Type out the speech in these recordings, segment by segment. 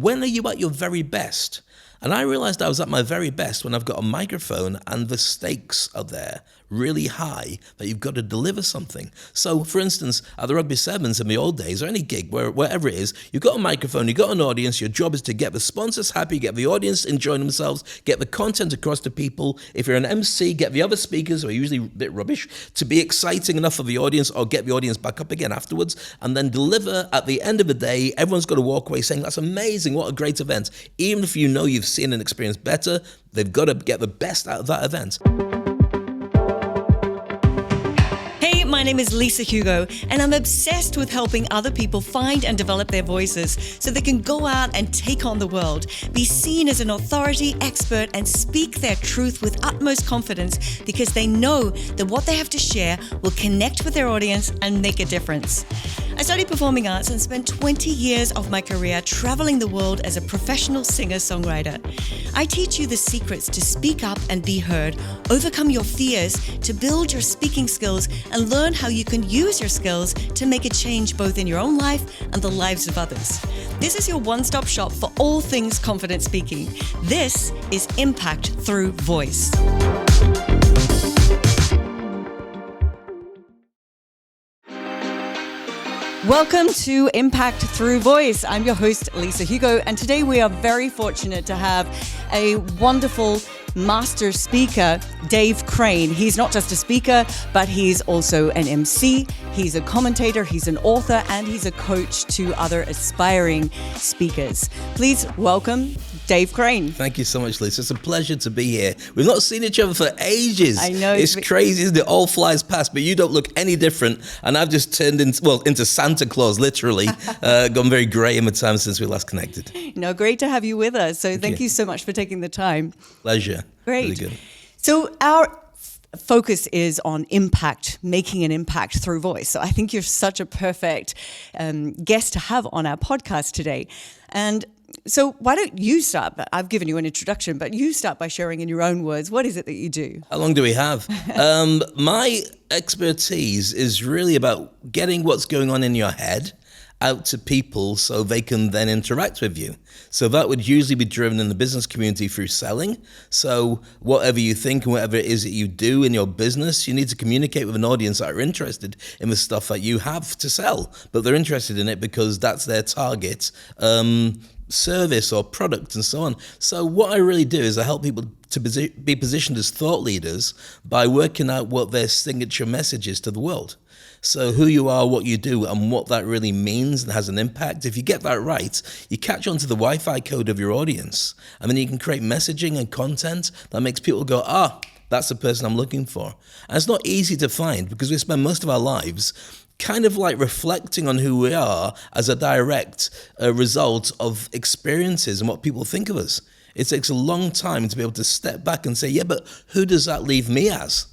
when are you at your very best? And I realized I was at my very best when I've got a microphone and the stakes are there really high that you've got to deliver something. So, for instance, at the Rugby Sevens in the old days, or any gig, wherever it is, you've got a microphone, you've got an audience, your job is to get the sponsors happy, get the audience enjoying themselves, get the content across to people. If you're an MC, get the other speakers, who are usually a bit rubbish, to be exciting enough for the audience, or get the audience back up again afterwards, and then deliver at the end of the day. Everyone's got to walk away saying, that's amazing, what a great event. Even if you know you've seen and experienced better, they've got to get the best out of that event. My name is Lisa Hugo, and I'm obsessed with helping other people find and develop their voices so they can go out and take on the world, be seen as an authority, expert, and speak their truth with utmost confidence because they know that what they have to share will connect with their audience and make a difference. I studied performing arts and spent 20 years of my career traveling the world as a professional singer-songwriter. I teach you the secrets to speak up and be heard, overcome your fears, to build your speaking skills, and learn how you can use your skills to make a change both in your own life and the lives of others. This is your one-stop shop for all things confident speaking. This is Impact Through Voice. Welcome to Impact Through Voice. I'm your host, Lisa Hugo, and today we are very fortunate to have a wonderful master speaker, Dave Crane. He's not just a speaker, but he's also an MC, he's a commentator, he's an author, and he's a coach to other aspiring speakers. Please welcome Dave Crane. Thank you so much, Lisa. It's a pleasure to be here. We've not seen each other for ages. I know. It's crazy, isn't it? All flies past, but you don't look any different. And I've just turned into Santa Claus, literally. Gone very grey in the time since we last connected. No, great to have you with us. So thank you so much for taking the time. Pleasure. Great. Really good. So our focus is on impact, making an impact through voice. So I think you're such a perfect guest to have on our podcast today. And so why don't you start? I've given you an introduction, but you start by sharing in your own words. What is it that you do? How long do we have? My expertise is really about getting what's going on in your head out to people so they can then interact with you. So that would usually be driven in the business community through selling. So whatever you think and whatever it is that you do in your business, you need to communicate with an audience that are interested in the stuff that you have to sell, but they're interested in it because that's their target service or product and so on. So what I really do is I help people to be positioned as thought leaders by working out what their signature message is to the world. So who you are, what you do, and what that really means and has an impact. If you get that right, you catch on to the Wi-Fi code of your audience, and then you can create messaging and content that makes people go, that's the person I'm looking for. And it's not easy to find because we spend most of our lives kind of like reflecting on who we are as a direct result of experiences and what people think of us. It takes a long time to be able to step back and say, yeah, but who does that leave me as?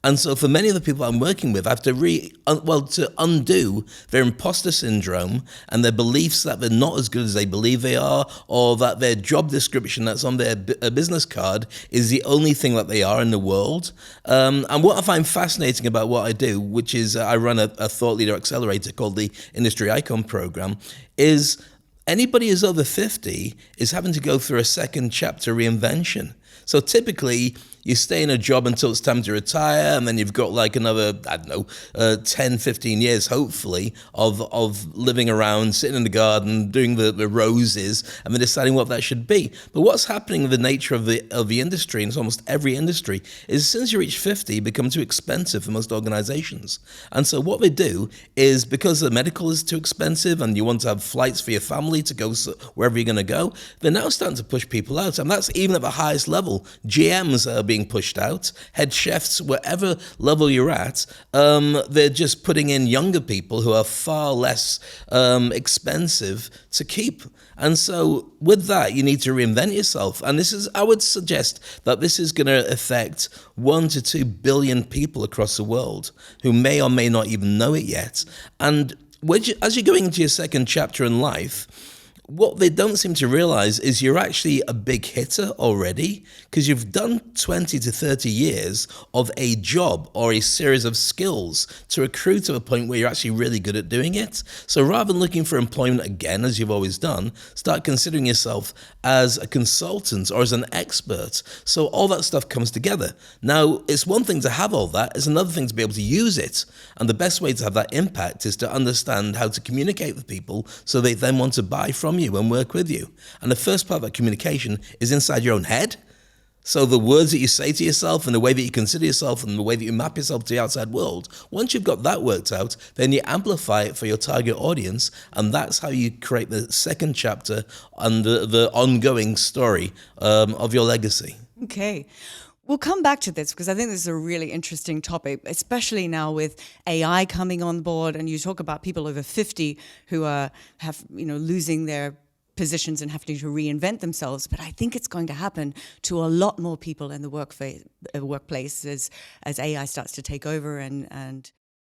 And so for many of the people I'm working with, I have to undo their imposter syndrome and their beliefs that they're not as good as they believe they are, or that their job description that's on their business card is the only thing that they are in the world. And what I find fascinating about what I do, which is I run a thought leader accelerator called the Industry Icon Program, is anybody who's over 50 is having to go through a second chapter reinvention. So typically, you stay in a job until it's time to retire, and then you've got like another, 10, 15 years, hopefully, of living around, sitting in the garden, doing the roses, and then deciding what that should be. But what's happening with the nature of the industry, and it's almost every industry, is as soon as you reach 50, it becomes too expensive for most organizations. And so what they do is, because the medical is too expensive, and you want to have flights for your family to go wherever you're going to go, they're now starting to push people out. And that's even at the highest level. GMs are being pushed out, head chefs, wherever level you're at, they're just putting in younger people who are far less expensive to keep. And so with that, you need to reinvent yourself. And I would suggest that this is going to affect 1 to 2 billion people across the world who may or may not even know it yet. And as you're going into your second chapter in life, what they don't seem to realize is you're actually a big hitter already because you've done 20 to 30 years of a job or a series of skills to accrue to a point where you're actually really good at doing it. So rather than looking for employment again, as you've always done, start considering yourself as a consultant or as an expert. So all that stuff comes together. Now, it's one thing to have all that, it's another thing to be able to use it. And the best way to have that impact is to understand how to communicate with people so they then want to buy from you and work with you. And the first part of that communication is inside your own head. So the words that you say to yourself and the way that you consider yourself and the way that you map yourself to the outside world, once you've got that worked out, then you amplify it for your target audience. And that's how you create the second chapter and the ongoing story of your legacy. Okay. We'll come back to this because I think this is a really interesting topic, especially now with AI coming on board. And you talk about people over 50 who losing their positions and having to reinvent themselves. But I think it's going to happen to a lot more people in the workplace as AI starts to take over and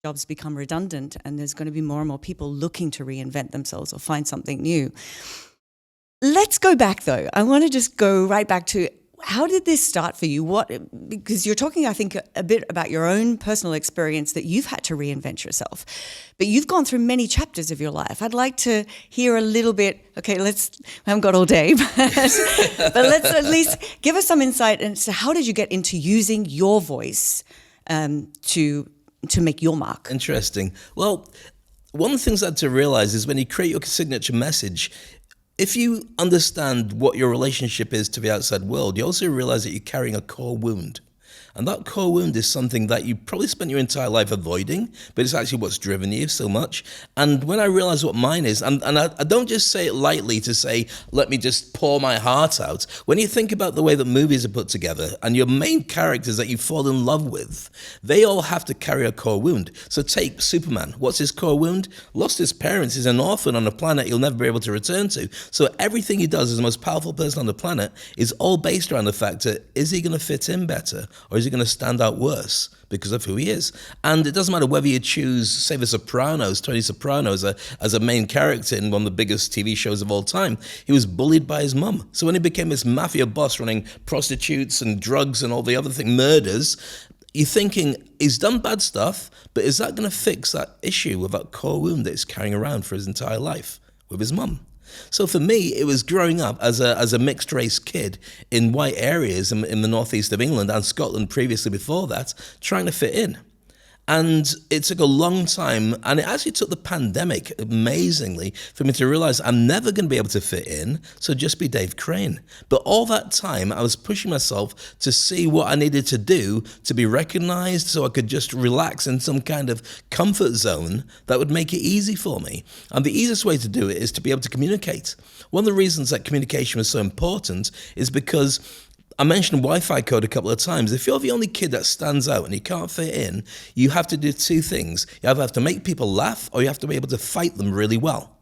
jobs become redundant. And there's going to be more and more people looking to reinvent themselves or find something new. Let's go back, though. I want to just go right back to how did this start for you? Because you're talking, I think, a bit about your own personal experience that you've had to reinvent yourself, but you've gone through many chapters of your life. I'd like to hear a little bit. Okay, we haven't got all day, but let's at least give us some insight into how did you get into using your voice to make your mark? Interesting. Well, one of the things I had to realize is when you create your signature message, if you understand what your relationship is to the outside world, you also realize that you're carrying a core wound. And that core wound is something that you probably spent your entire life avoiding, but it's actually what's driven you so much. And when I realized what mine is, and I don't just say it lightly to say, let me just pour my heart out. When you think about the way that movies are put together and your main characters that you fall in love with, they all have to carry a core wound. So take Superman. What's his core wound? Lost his parents. He's an orphan on a planet he'll never be able to return to. So everything he does as the most powerful person on the planet is all based around the fact that, is he going to fit in better or is he going to stand out worse because of who he is? And it doesn't matter whether you choose, say, The Sopranos, Tony Soprano as a main character in one of the biggest TV shows of all time. He was bullied by his mum. So when he became this mafia boss running prostitutes and drugs and all the other things, murders, you're thinking, he's done bad stuff, but is that going to fix that issue with that core wound that he's carrying around for his entire life with his mum? So for me, it was growing up as a mixed race kid in white areas in the northeast of England and Scotland previously before that, trying to fit in. And it took a long time, and it actually took the pandemic, amazingly, for me to realize I'm never going to be able to fit in, so just be Dave Crane. But all that time, I was pushing myself to see what I needed to do to be recognized so I could just relax in some kind of comfort zone that would make it easy for me. And the easiest way to do it is to be able to communicate. One of the reasons that communication was so important is because I mentioned Wi-Fi code a couple of times. If you're the only kid that stands out and you can't fit in, you have to do two things. You either have to make people laugh or you have to be able to fight them really well.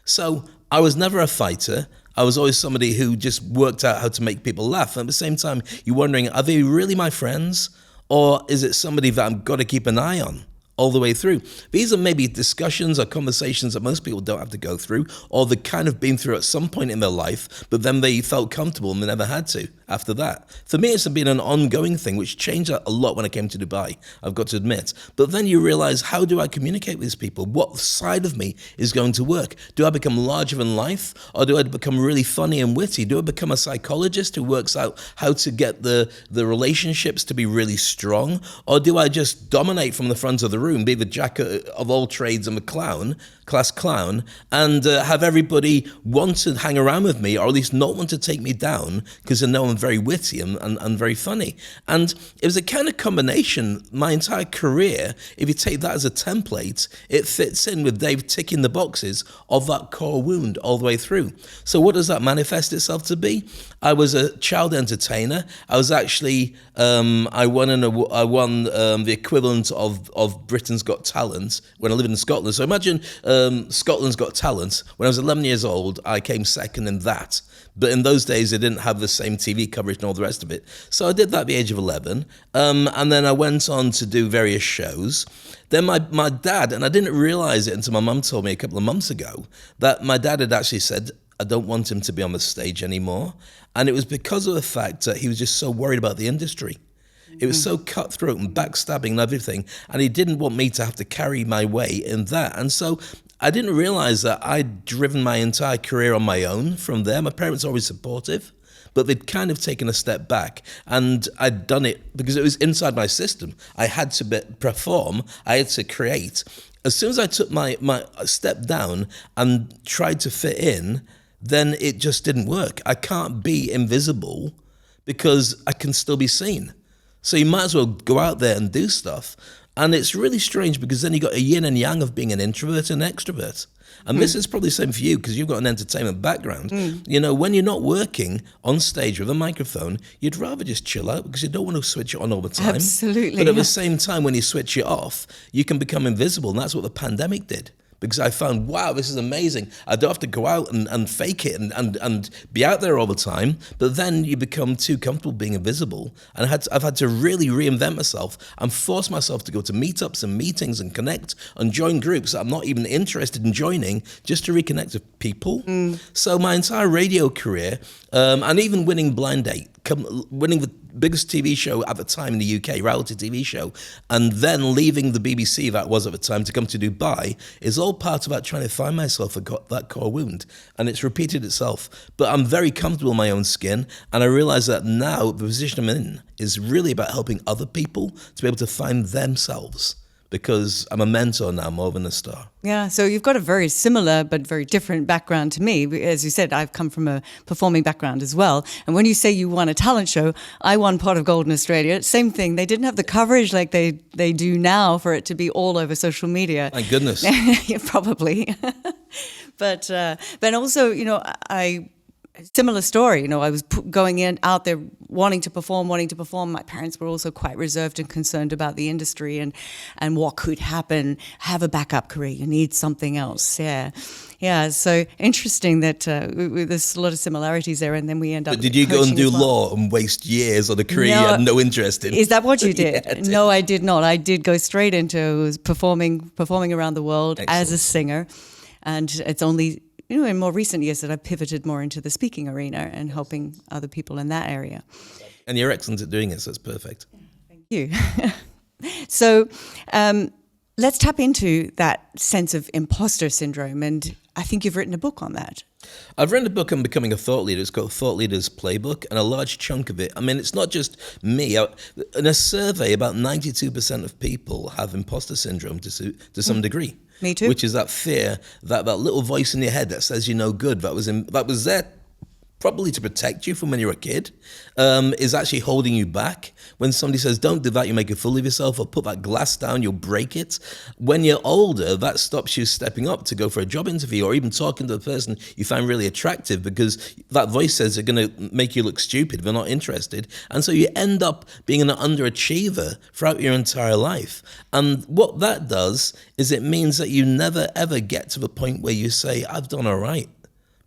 So I was never a fighter. I was always somebody who just worked out how to make people laugh. And at the same time, you're wondering, are they really my friends? Or is it somebody that I've got to keep an eye on all the way through? These are maybe discussions or conversations that most people don't have to go through, or they've kind of been through at some point in their life, but then they felt comfortable and they never had to after that. For me, it's been an ongoing thing, which changed a lot when I came to Dubai, I've got to admit. But then you realize, how do I communicate with these people? What side of me is going to work? Do I become larger than life, or do I become really funny and witty? Do I become a psychologist who works out how to get the relationships to be really strong? Or do I just dominate from the front of the room, be the jack of all trades and the class clown, and have everybody want to hang around with me, or at least not want to take me down because they know I'm very witty and very funny? And it was a kind of combination. My entire career, if you take that as a template, it fits in with Dave ticking the boxes of that core wound all the way through. So what does that manifest itself to be? I was a child entertainer. I was actually, I won the equivalent of Britain's Got Talent when I lived in Scotland. So imagine Scotland's Got Talent. When I was 11 years old, I came second in that. But in those days, they didn't have the same TV coverage and all the rest of it. So I did that at the age of 11. And then I went on to do various shows. Then my dad, and I didn't realize it until my mum told me a couple of months ago, that my dad had actually said, I don't want him to be on the stage anymore. And it was because of the fact that he was just so worried about the industry. It was so cutthroat and backstabbing and everything. And he didn't want me to have to carry my weight in that. And so I didn't realize that I'd driven my entire career on my own from there. My parents were always supportive, but they'd kind of taken a step back, and I'd done it because it was inside my system. I had to perform, I had to create. As soon as I took my step down and tried to fit in, then it just didn't work. I can't be invisible because I can still be seen. So you might as well go out there and do stuff. And it's really strange because then you got a yin and yang of being an introvert and extrovert. And this is probably the same for you because you've got an entertainment background. You know, when you're not working on stage with a microphone, you'd rather just chill out because you don't want to switch it on all the time. Absolutely. But at the same time, when you switch it off, you can become invisible. And that's what the pandemic did. Because I found, wow, this is amazing. I don't have to go out and fake it and be out there all the time. But then you become too comfortable being invisible. And I've had to really reinvent myself and force myself to go to meetups and meetings and connect and join groups that I'm not even interested in joining just to reconnect with people. So my entire radio career, and even winning Blind Date, winning the biggest TV show at the time in the UK, reality TV show, and then leaving the BBC that was at the time to come to Dubai is all part of that trying to find myself. I got that core wound, and it's repeated itself. But I'm very comfortable in my own skin, and I realize that now the position I'm in is really about helping other people to be able to find themselves. Because I'm a mentor now more than a star. Yeah, so you've got a very similar but very different background to me. As you said, I've come from a performing background as well. And when you say you won a talent show, I won Pot of Gold in Australia. Same thing. They didn't have the coverage like they do now for it to be all over social media. Thank goodness. Yeah, probably. But also, you know, similar story, you know, I was going out there wanting to perform. My parents were also quite reserved and concerned about the industry and what could happen. Have a backup career. You need something else. Yeah. So interesting that there's a lot of similarities there, and then we end up. But did you go and do law and waste years on a career you had no interest in? Is that what you did? Yeah, No, I did not. I did go straight into performing around the world. Excellent. As a singer, and it's only, you know, in more recent years that I've pivoted more into the speaking arena and helping other people in that area. And you're excellent at doing it, so it's perfect. Thank you. So let's tap into that sense of imposter syndrome. And I think you've written a book on that. I've written a book on becoming a thought leader. It's called Thought Leaders Playbook, and a large chunk of it, I mean, it's not just me. In a survey, about 92% of people have imposter syndrome to some degree. Me too. Which is that fear, that little voice in your head that says you're no good, that was there probably to protect you from when you were a kid, is actually holding you back. When somebody says, don't do that, you make a fool of yourself, or put that glass down, you'll break it. When you're older, that stops you stepping up to go for a job interview or even talking to the person you find really attractive, because that voice says they're going to make you look stupid if they're not interested. And so you end up being an underachiever throughout your entire life. And what that does is it means that you never, ever get to the point where you say, I've done all right.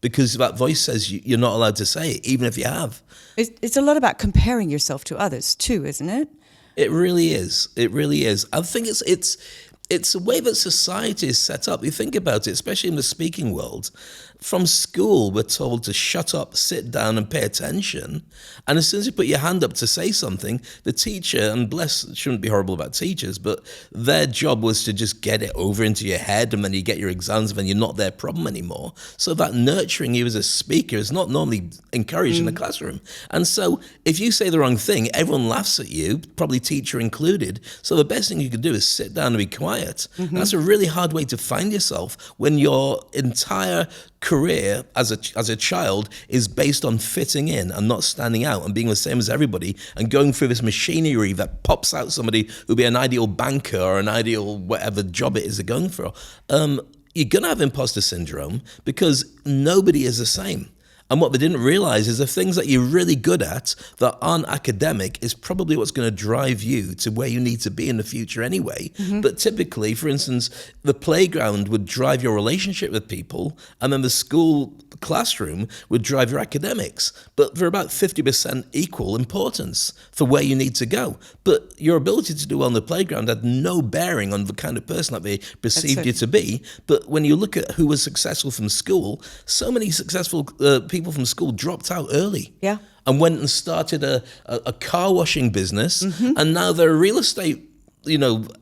Because that voice says you're not allowed to say it, even if you have. It's a lot about comparing yourself to others too, isn't it? It really is. It really is. I think it's a way that society is set up. You think about it, especially in the speaking world. From school, we're told to shut up, sit down, and pay attention. And as soon as you put your hand up to say something, the teacher, and shouldn't be horrible about teachers, but their job was to just get it over into your head, and then you get your exams, and then you're not their problem anymore. So that nurturing you as a speaker is not normally encouraged in the classroom. And so if you say the wrong thing, everyone laughs at you, probably teacher included. So the best thing you could do is sit down and be quiet. That's a really hard way to find yourself when your entire career as a child is based on fitting in and not standing out and being the same as everybody and going through this machinery that pops out somebody who'll be an ideal banker or an ideal whatever job it is they're going for. You're going to have imposter syndrome because nobody is the same. And what they didn't realize is the things that you're really good at that aren't academic is probably what's going to drive you to where you need to be in the future anyway. But typically, for instance, the playground would drive your relationship with people, and then the school classroom would drive your academics. But they're about 50% equal importance for where you need to go. But your ability to do well on the playground had no bearing on the kind of person that they perceived you to be. But when you look at who was successful from school, so many successful people from school dropped out early. Yeah. And went and started a car washing business, and now they're a real estate,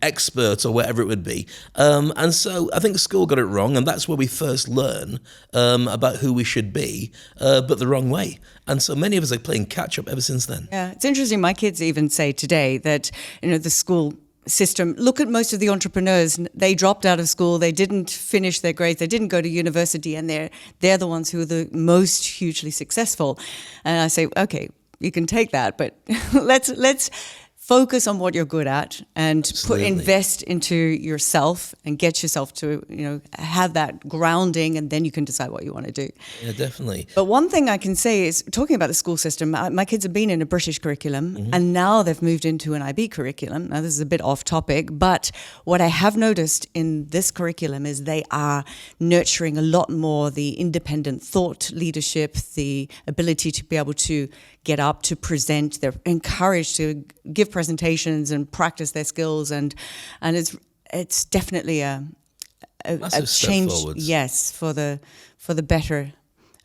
expert or whatever it would be. And so I think school got it wrong, and that's where we first learn about who we should be, but the wrong way. And so many of us are playing catch up ever since then. Yeah, it's interesting. My kids even say today that, the school system, look at most of the entrepreneurs, they dropped out of school, they didn't finish their grades, they didn't go to university, and they're the ones who are the most hugely successful. And I say, okay, you can take that, but let's focus on what you're good at and invest into yourself and get yourself to, have that grounding, and then you can decide what you want to do. Yeah, definitely. But one thing I can say is, talking about the school system, my kids have been in a British curriculum and now they've moved into an IB curriculum. Now, this is a bit off topic, but what I have noticed in this curriculum is they are nurturing a lot more the independent thought leadership, the ability to be able to get up, to present. They're encouraged to give presentations and practice their skills, and it's definitely a change, yes, for the better.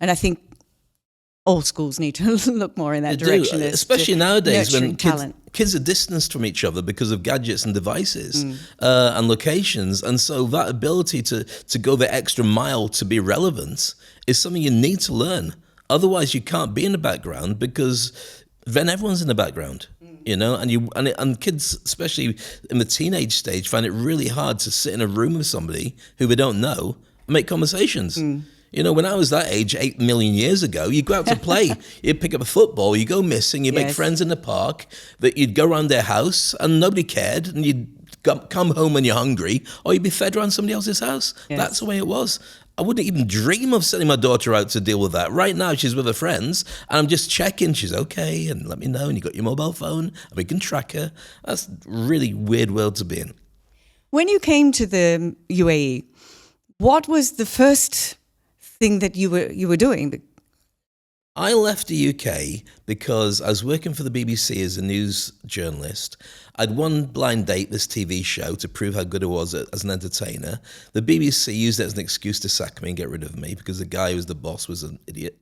And I think all schools need to look more in that direction, especially nowadays when kids are distanced from each other because of gadgets and devices and locations, and so that ability to go the extra mile to be relevant is something you need to learn. Otherwise, you can't be in the background, because then everyone's in the background, and kids, especially in the teenage stage, find it really hard to sit in a room with somebody who they don't know and make conversations. When I was that age 8 million years ago, you go out to play, you'd pick up a football, you go missing, you make friends in the park, that you'd go around their house and nobody cared, and you'd come home when you're hungry, or you'd be fed around somebody else's house. Yes. That's the way it was. I wouldn't even dream of sending my daughter out to deal with that. Right now, she's with her friends, and I'm just checking she's okay, and let me know, and you got your mobile phone, and we can track her. That's a really weird world to be in. When you came to the UAE, what was the first thing that you were doing? I left the UK because I was working for the BBC as a news journalist. I'd won Blind Date, this TV show, to prove how good I was as an entertainer. The BBC used it as an excuse to sack me and get rid of me because the guy who was the boss was an idiot.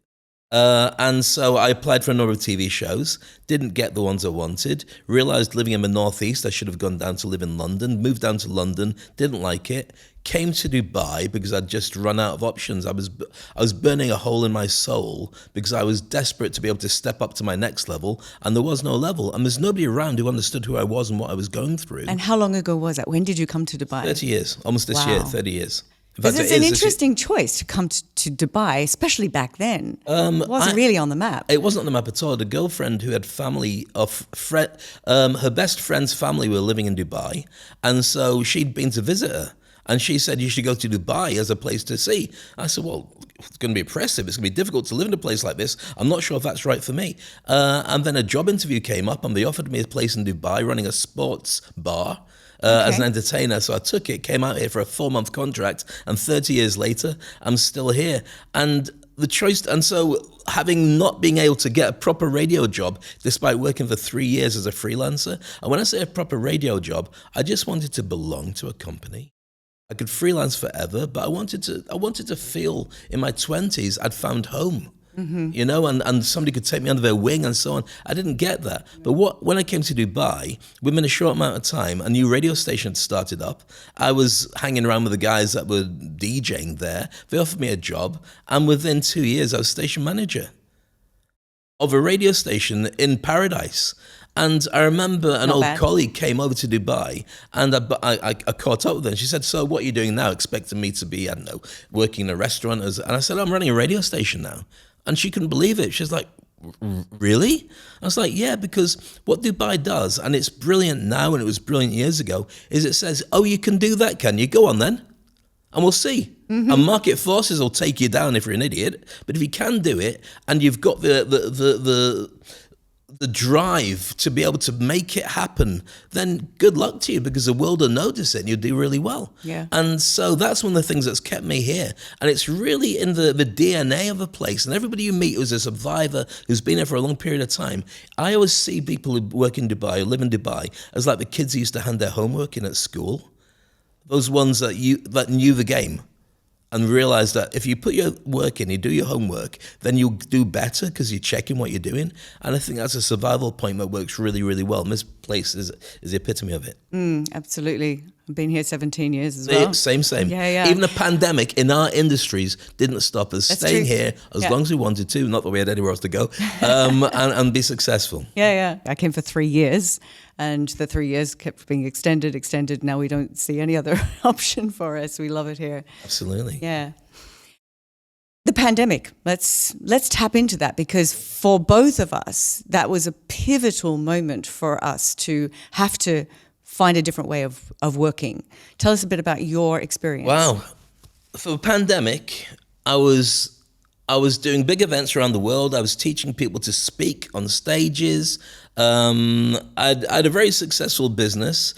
And so I applied for a number of TV shows, didn't get the ones I wanted, realised living in the Northeast I should have gone down to live in London, moved down to London, didn't like it, came to Dubai because I'd just run out of options. I was burning a hole in my soul because I was desperate to be able to step up to my next level, and there was no level, and there's nobody around who understood who I was and what I was going through. And how long ago was that? When did you come to Dubai? 30 years, almost this year, 30 years. Because it's an interesting choice to come to Dubai, especially back then. It wasn't really on the map. It wasn't on the map at all. The girlfriend who had her best friend's family were living in Dubai, and so she'd been to visit her. And she said, you should go to Dubai as a place to see. I said, well, it's going to be oppressive. It's going to be difficult to live in a place like this. I'm not sure if that's right for me. And then a job interview came up, and they offered me a place in Dubai running a sports bar. As an entertainer, so I took it, came out here for a 4-month contract, and 30 years later, I'm still here. And the choice, and so having not being able to get a proper radio job, despite working for 3 years as a freelancer, and when I say a proper radio job, I just wanted to belong to a company. I could freelance forever, but I wanted to feel in my 20s I'd found home. And somebody could take me under their wing and so on. I didn't get that. But when I came to Dubai, within a short amount of time, a new radio station had started up. I was hanging around with the guys that were DJing there. They offered me a job, and within 2 years, I was station manager of a radio station in Paradise. And I remember an old colleague came over to Dubai, and I caught up with her, and she said, so what are you doing now? Expecting me to be, I don't know, working in a restaurant? And I said, I'm running a radio station now. And she couldn't believe it. She's like, really? I was like, yeah, because what Dubai does, and it's brilliant now and it was brilliant years ago, is it says, oh, you can do that, can you? Go on then. and we'll see. And market forces will take you down if you're an idiot. But if you can do it, and you've got the drive to be able to make it happen, then good luck to you, because the world will notice it and you'll do really well. Yeah. And so that's one of the things that's kept me here. And it's really in the DNA of a place. And everybody you meet who's a survivor, who's been there for a long period of time, I always see people who work in Dubai, who live in Dubai, as like the kids who used to hand their homework in at school. Those ones that knew the game and realize that if you put your work in, you do your homework, then you'll do better because you're checking what you're doing. And I think that's a survival point that works really, really well. And this place is the epitome of it. Absolutely. I've been here 17 years as well. Same. Yeah. Even the pandemic in our industries didn't stop us staying here as long as we wanted to, not that we had anywhere else to go, and be successful. Yeah. I came for 3 years, and the 3 years kept being extended. Now we don't see any other option for us. We love it here. Absolutely. Yeah. The pandemic, let's tap into that, because for both of us, that was a pivotal moment for us to have to find a different way of working. Tell us a bit about your experience. Wow. For the pandemic, I was doing big events around the world. I was teaching people to speak on stages. I had a very successful business,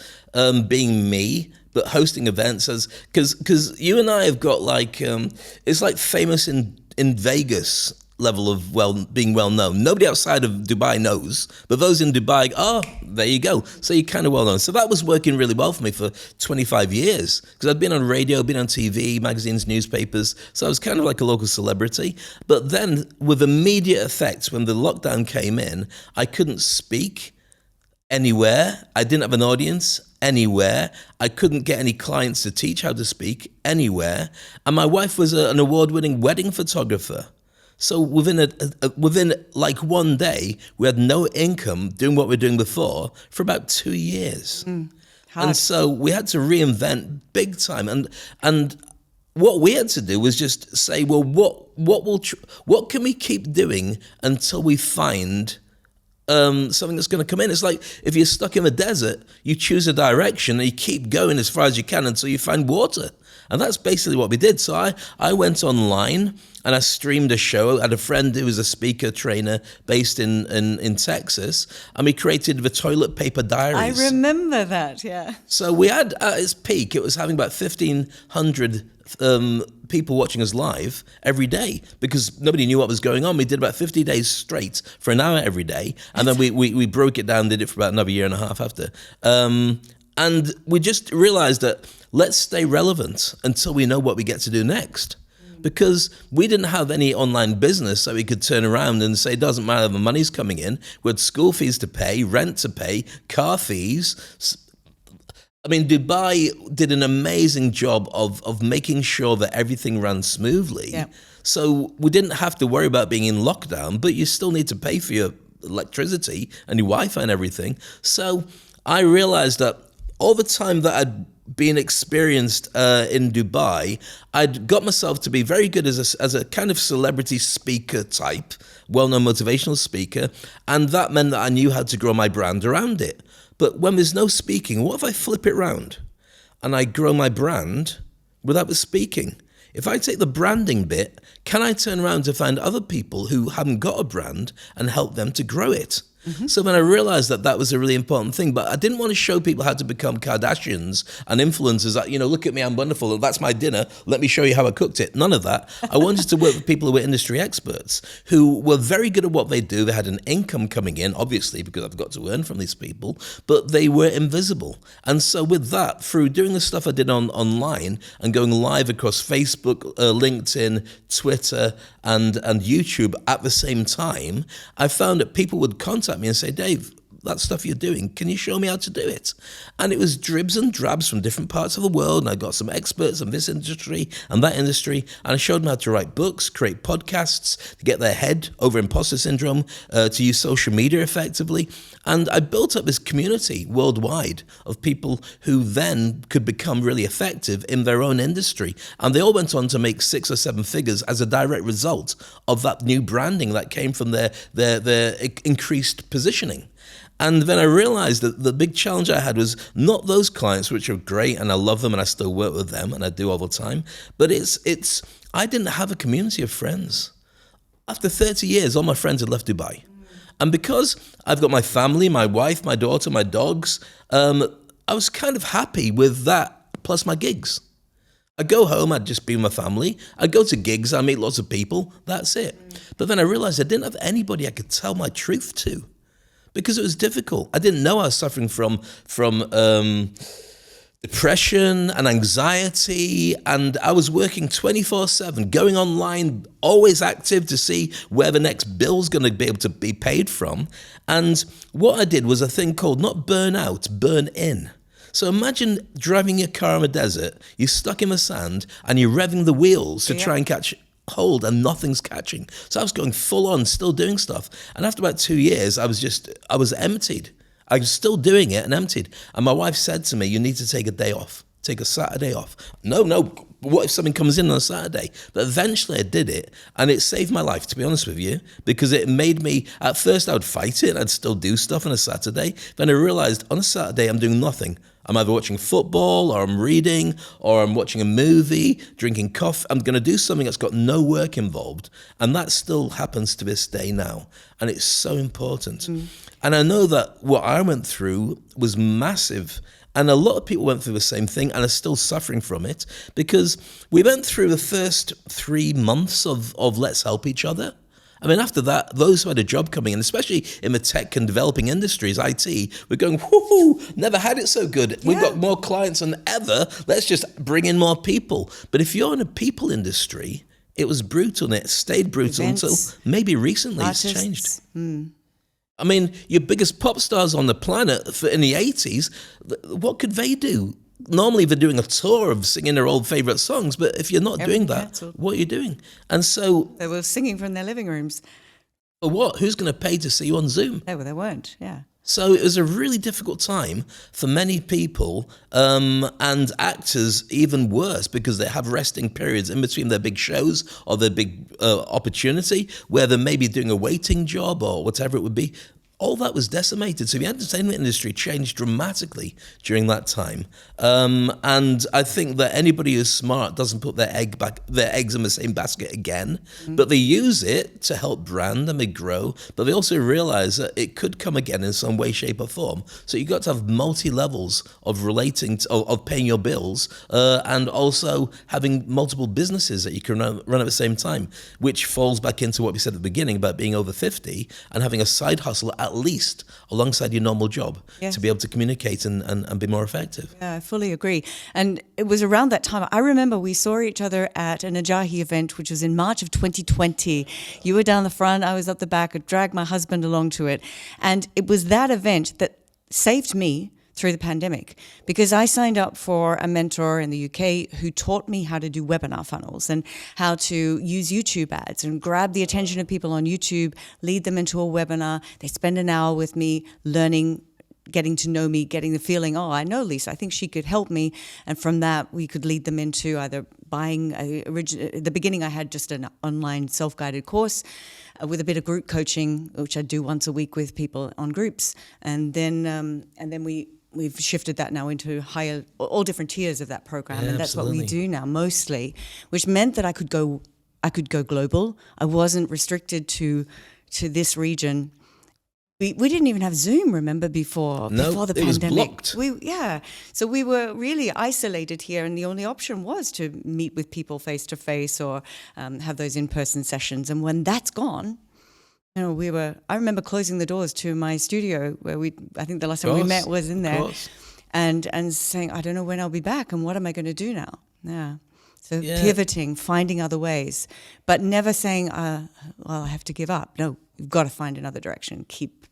being me, but hosting events because you and I have got like, it's like famous in Vegas level of being well known. Nobody outside of Dubai knows, but those in Dubai, there you go. So you're kind of well known. So that was working really well for me for 25 years because I'd been on radio, been on TV, magazines, newspapers. So I was kind of like a local celebrity. But then with immediate effects, when the lockdown came in, I couldn't speak anywhere. I didn't have an audience anywhere. I couldn't get any clients to teach how to speak anywhere. And my wife was an award-winning wedding photographer. So within like one day, we had no income doing what we were doing before for about 2 years. And so we had to reinvent big time. And what we had to do was just say, well, what can we keep doing until we find something that's going to come in? It's like if you're stuck in the desert, you choose a direction and you keep going as far as you can until you find water. And that's basically what we did. So I went online and I streamed a show. I had a friend who was a speaker trainer based in Texas, and we created the toilet paper diaries. I remember that, yeah. So we had, at its peak, it was having about 1,500 people watching us live every day because nobody knew what was going on. We did about 50 days straight for an hour every day, and then we broke it down, did it for about another year and a half after. And we just realized that let's stay relevant until we know what we get to do next. Because we didn't have any online business that we could turn around and say, it doesn't matter, the money's coming in. We had school fees to pay, rent to pay, car fees. I mean, Dubai did an amazing job of making sure that everything ran smoothly. Yeah. So we didn't have to worry about being in lockdown, but you still need to pay for your electricity and your Wi-Fi and everything. So I realized that all the time that I'd been experienced in Dubai, I'd got myself to be very good as a kind of celebrity speaker type, well-known motivational speaker, and that meant that I knew how to grow my brand around it. But when there's no speaking, what if I flip it around and I grow my brand without the speaking? If I take the branding bit, can I turn around to find other people who haven't got a brand and help them to grow it? Mm-hmm. So when I realized that was a really important thing, but I didn't want to show people how to become Kardashians and influencers that, look at me, I'm wonderful, that's my dinner, let me show you how I cooked it. None of that. I wanted to work with people who were industry experts, who were very good at what they do. They had an income coming in, obviously, because I've got to earn from these people, but they were invisible. And so with that, through doing the stuff I did online and going live across Facebook, LinkedIn, Twitter, and YouTube at the same time, I found that people would contact me and say, Dave, that stuff you're doing, can you show me how to do it? And it was dribs and drabs from different parts of the world, and I got some experts in this industry and that industry, and I showed them how to write books, create podcasts, to get their head over imposter syndrome, to use social media effectively. And I built up this community worldwide of people who then could become really effective in their own industry. And they all went on to make 6 or 7 figures as a direct result of that new branding that came from their increased positioning. And then I realized that the big challenge I had was not those clients, which are great and I love them and I still work with them and I do all the time, but it's I didn't have a community of friends. After 30 years, all my friends had left Dubai. And because I've got my family, my wife, my daughter, my dogs, I was kind of happy with that, plus my gigs. I go home, I'd just be with my family. I go to gigs, I meet lots of people, that's it. But then I realized I didn't have anybody I could tell my truth to because it was difficult. I didn't know I was suffering from depression and anxiety, and I was working 24/7, going online, always active to see where the next bill's going to be able to be paid from. And what I did was a thing called not burn out, burn in. So imagine driving your car in the desert, you're stuck in the sand, and you're revving the wheels to try and catch hold, and nothing's catching. So I was going full on, still doing stuff. And after about 2 years, I was emptied. I was still doing it and emptied. And my wife said to me, you need to take a day off. Take a Saturday off. No, what if something comes in on a Saturday? But eventually I did it, and it saved my life, to be honest with you, because it made me, at first I would fight it, I'd still do stuff on a Saturday. Then I realized on a Saturday I'm doing nothing. I'm either watching football, or I'm reading, or I'm watching a movie, drinking coffee. I'm going to do something that's got no work involved. And that still happens to this day now. And it's so important. And I know that what I went through was massive. And a lot of people went through the same thing and are still suffering from it, because we went through the first 3 months of let's help each other. I mean, after that, those who had a job coming in, especially in the tech and developing industries, IT, we're going, whoo, never had it so good. We've got more clients than ever. Let's just bring in more people. But if you're in a people industry, it was brutal, and it stayed brutal until maybe recently it's changed. I mean, your biggest pop stars on the planet in the 80s, what could they do? Normally they're doing a tour of singing their old favourite songs, but if you're not doing that, cancelled. What are you doing? And so... They were singing from their living rooms. For what? Who's going to pay to see you on Zoom? They weren't, yeah. So it was a really difficult time for many people, and actors even worse, because they have resting periods in between their big shows or their big opportunity, where they're maybe doing a waiting job or whatever it would be. All that was decimated. So the entertainment industry changed dramatically during that time. And I think that anybody who's smart doesn't put their eggs in the same basket again, but they use it to help brand and they grow, but they also realize that it could come again in some way, shape or form. So you've got to have multi-levels of relating to, of paying your bills, and also having multiple businesses that you can run at the same time, which falls back into what we said at the beginning about being over 50 and having a side hustle at least alongside your normal job to be able to communicate and be more effective. Yeah, I fully agree. And it was around that time, I remember we saw each other at an Ajahi event, which was in March of 2020. You were down the front, I was up the back, I dragged my husband along to it. And it was that event that saved me through the pandemic, because I signed up for a mentor in the UK who taught me how to do webinar funnels and how to use YouTube ads and grab the attention of people on YouTube, lead them into a webinar. They spend an hour with me learning, getting to know me, getting the feeling, oh, I know Lisa, I think she could help me. And from that, we could lead them into either buying, at the beginning I had just an online self-guided course with a bit of group coaching, which I do once a week with people on groups. And then we've shifted that now into higher, all different tiers of that program, and that's what we do now mostly, which meant that I could go global. I wasn't restricted to this region. We didn't even have Zoom, remember, before the pandemic. It was blocked. So we were really isolated here, and the only option was to meet with people face to face or have those in-person sessions. And when that's gone, you know, I remember closing the doors to my studio where I think the last time we met was in there, and saying, I don't know when I'll be back and what am I going to do now? Yeah. So pivoting, finding other ways, but never saying, well, I have to give up. No, you've got to find another direction. Keep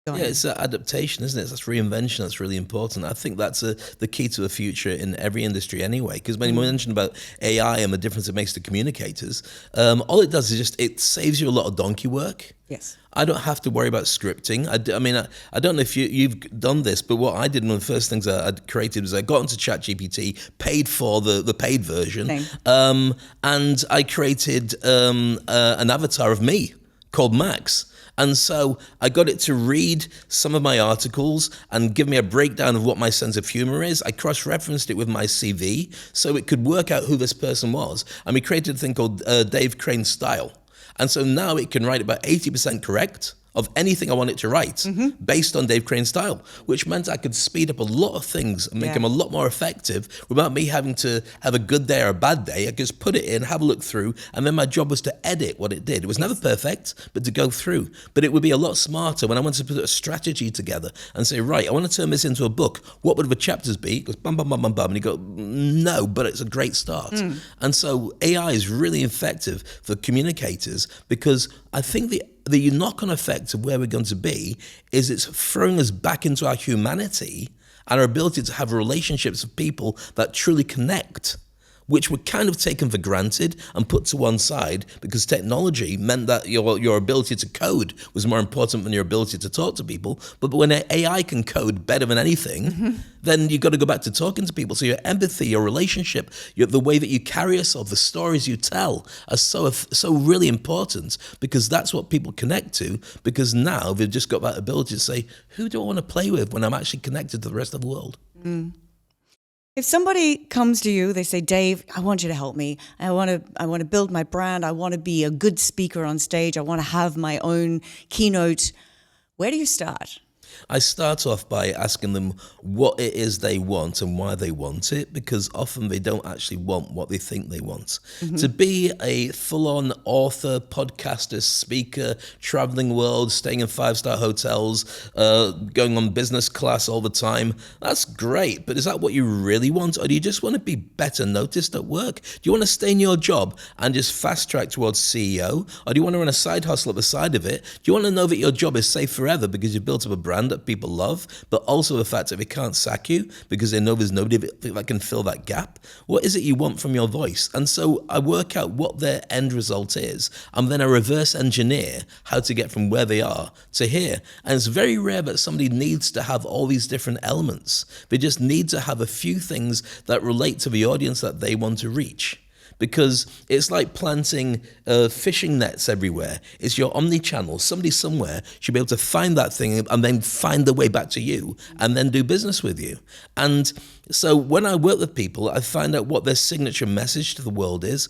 going. Yeah, it's that adaptation, isn't it? That's reinvention. That's really important. I think that's the key to the future in every industry anyway, because when you mentioned about AI and the difference it makes to communicators, all it does is it saves you a lot of donkey work. Yes. I don't have to worry about scripting. I mean, I don't know if you've done this, but what I did, one of the first things I created was I got into ChatGPT, paid for the paid version, and I created an avatar of me called Max. And so I got it to read some of my articles and give me a breakdown of what my sense of humor is. I cross-referenced it with my CV so it could work out who this person was. And we created a thing called Dave Crane Style. And so now it can write about 80% correct of anything I want it to write based on Dave Crane's style, which meant I could speed up a lot of things and make them a lot more effective without me having to have a good day or a bad day. I could just put it in, have a look through, and then my job was to edit what it did. It was never perfect, but to go through. But it would be a lot smarter when I wanted to put a strategy together and say, right, I want to turn this into a book. What would the chapters be? It goes bum, bum, bum, bum, bum. And you go, no, but it's a great start. And so AI is really effective for communicators because I think the knock-on effect of where we're going to be is it's throwing us back into our humanity and our ability to have relationships with people that truly connect, which were kind of taken for granted and put to one side because technology meant that your ability to code was more important than your ability to talk to people. But when AI can code better than anything, then you've got to go back to talking to people. So your empathy, your relationship, the way that you carry yourself, the stories you tell are so really important because that's what people connect to, because now they've just got that ability to say, who do I want to play with when I'm actually connected to the rest of the world? If somebody comes to you, they say, Dave, I want you to help me. I want to build my brand. I want to be a good speaker on stage. I want to have my own keynote. Where do you start? I start off by asking them what it is they want and why they want it, because often they don't actually want what they think they want. To be a full-on author, podcaster, speaker, traveling world, staying in 5-star hotels, going on business class all the time, that's great. But is that what you really want? Or do you just want to be better noticed at work? Do you want to stay in your job and just fast track towards CEO? Or do you want to run a side hustle at the side of it? Do you want to know that your job is safe forever because you've built up a brand that people love, but also the fact that they can't sack you because they know there's nobody that can fill that gap? What is it you want from your voice? And so I work out what their end result is, and then I reverse engineer how to get from where they are to here. And it's very rare that somebody needs to have all these different elements. They just need to have a few things that relate to the audience that they want to reach. Because it's like planting fishing nets everywhere. It's your omni-channel. Somebody somewhere should be able to find that thing and then find the way back to you and then do business with you. And so when I work with people, I find out what their signature message to the world is.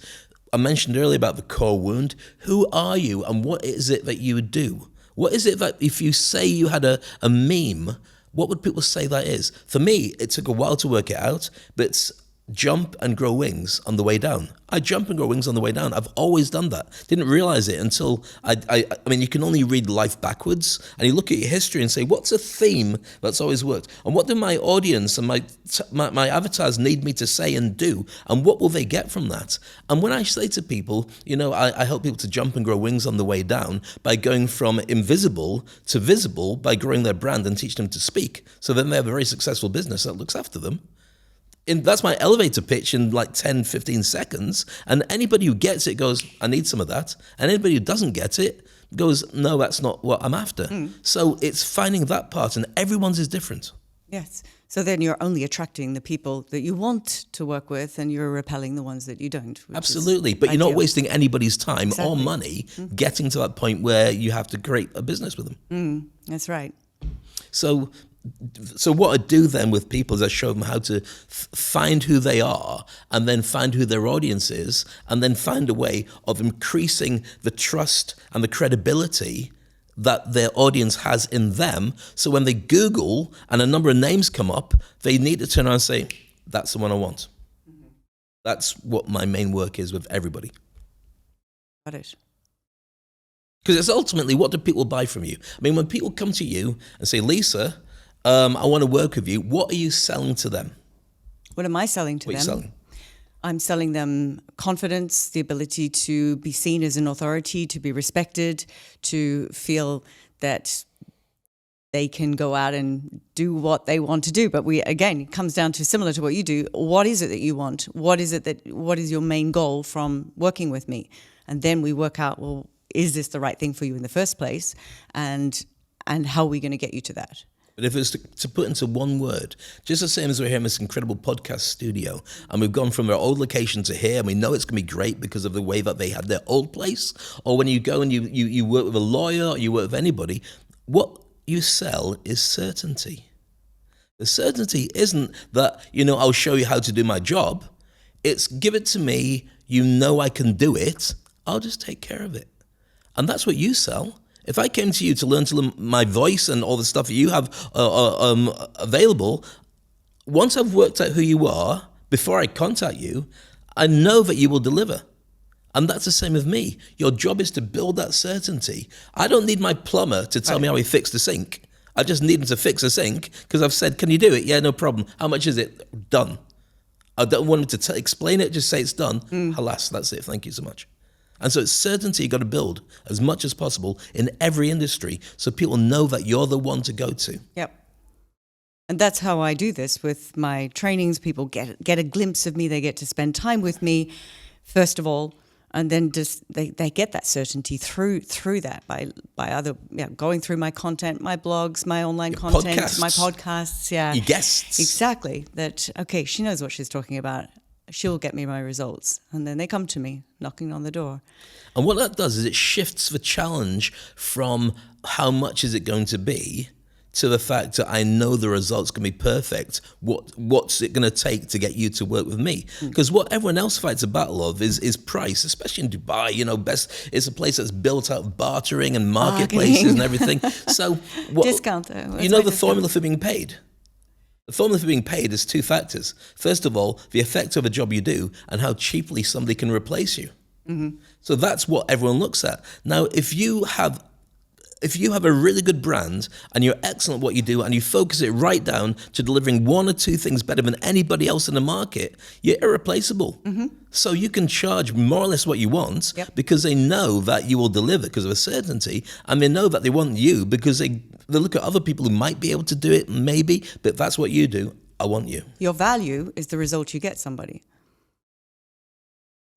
I mentioned earlier about the core wound. Who are you and what is it that you would do? What is it that if you say you had a meme, what would people say that is? For me, it took a while to work it out, but it's jump and grow wings on the way down. I jump and grow wings on the way down. I've always done that. Didn't realize it until I mean, you can only read life backwards and you look at your history and say, what's a theme that's always worked? And what do my audience and my avatars need me to say and do? And what will they get from that? And when I say to people, I help people to jump and grow wings on the way down by going from invisible to visible by growing their brand and teach them to speak. So then they have a very successful business that looks after them. That's my elevator pitch in like 10, 15 seconds. And anybody who gets it goes, I need some of that. And anybody who doesn't get it goes, no, that's not what I'm after. So it's finding that part, and everyone's is different. Yes. So then you're only attracting the people that you want to work with and you're repelling the ones that you don't. Absolutely. But you're not wasting anybody's time or money getting to that point where you have to create a business with them. That's right. So what I do then with people is I show them how to find who they are and then find who their audience is and then find a way of increasing the trust and the credibility that their audience has in them. So when they Google and a number of names come up, they need to turn around and say, that's the one I want. That's what my main work is with everybody. Got it. Because it's ultimately, what do people buy from you? I mean, when people come to you and say, Lisa, I want to work with you, what are you selling to them? What am I selling to them? What are you selling? I'm selling them confidence, the ability to be seen as an authority, to be respected, to feel that they can go out and do what they want to do. But again, it comes down to similar to what you do. What is it that you want? What is your main goal from working with me? And then we work out, well, is this the right thing for you in the first place? And how are we going to get you to that? But if it's to put into one word, just the same as we're here in this incredible podcast studio, and we've gone from our old location to here, and we know it's going to be great because of the way that they had their old place, or when you go and you work with a lawyer, or you work with anybody, what you sell is certainty. The certainty isn't that, I'll show you how to do my job. It's give it to me, I can do it, I'll just take care of it. And that's what you sell. If I came to you to learn my voice and all the stuff that you have available, once I've worked out who you are, before I contact you, I know that you will deliver. And that's the same with me. Your job is to build that certainty. I don't need my plumber to tell me how he fixed the sink. I just need him to fix a sink because I've said, can you do it? Yeah, no problem. How much is it? Done. I don't want him to explain it, just say it's done. Alas, that's it. Thank you so much. And so it's certainty you've got to build as much as possible in every industry so people know that you're the one to go to. Yep. And that's how I do this with my trainings. People get a glimpse of me. They get to spend time with me, first of all, and then just they get that certainty through that by other going through my content, my blogs, my online content, my podcasts. Yeah, your guests. Exactly. That okay, she knows what she's talking about. She'll get me my results. And then they come to me knocking on the door. And what that does is it shifts the challenge from how much is it going to be to the fact that I know the results can be perfect. What's it going to take to get you to work with me? Because what everyone else fights a battle of is price, especially in Dubai. It's a place that's built out of bartering and marketplaces and everything. So discount though. The formula for being paid. The formula for being paid is two factors. First of all, the effect of a job you do and how cheaply somebody can replace you. Mm-hmm. So that's what everyone looks at. Now, if you have a really good brand and you're excellent at what you do and you focus it right down to delivering one or two things better than anybody else in the market, you're irreplaceable. Mm-hmm. So you can charge more or less what you want because they know that you will deliver because of a certainty, and they know that they want you because they look at other people who might be able to do it, maybe, but that's what you do. I want you. Your value is the result you get somebody.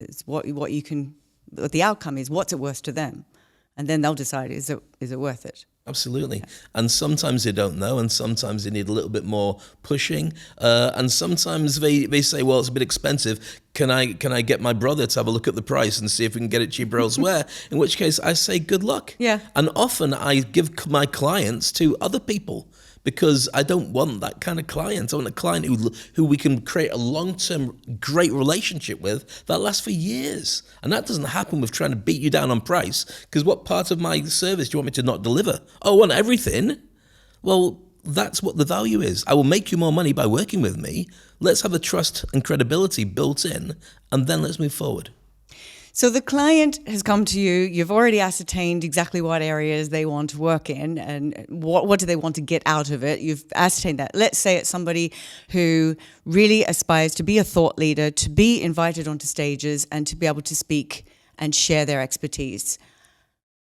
It's what the outcome is, what's it worth to them? And then they'll decide, is it worth it? Absolutely. Yeah. And sometimes they don't know, and sometimes they need a little bit more pushing. And sometimes they say, well, it's a bit expensive. Can I get my brother to have a look at the price and see if we can get it cheaper elsewhere? In which case I say, good luck. Yeah. And often I give my clients to other people because I don't want that kind of client. I want a client who we can create a long-term great relationship with that lasts for years. And that doesn't happen with trying to beat you down on price, because what part of my service do you want me to not deliver? Oh, I want everything? Well, that's what the value is. I will make you more money by working with me. Let's have the trust and credibility built in, and then let's move forward. So the client has come to you, you've already ascertained exactly what areas they want to work in and what do they want to get out of it. You've ascertained that. Let's say it's somebody who really aspires to be a thought leader, to be invited onto stages and to be able to speak and share their expertise.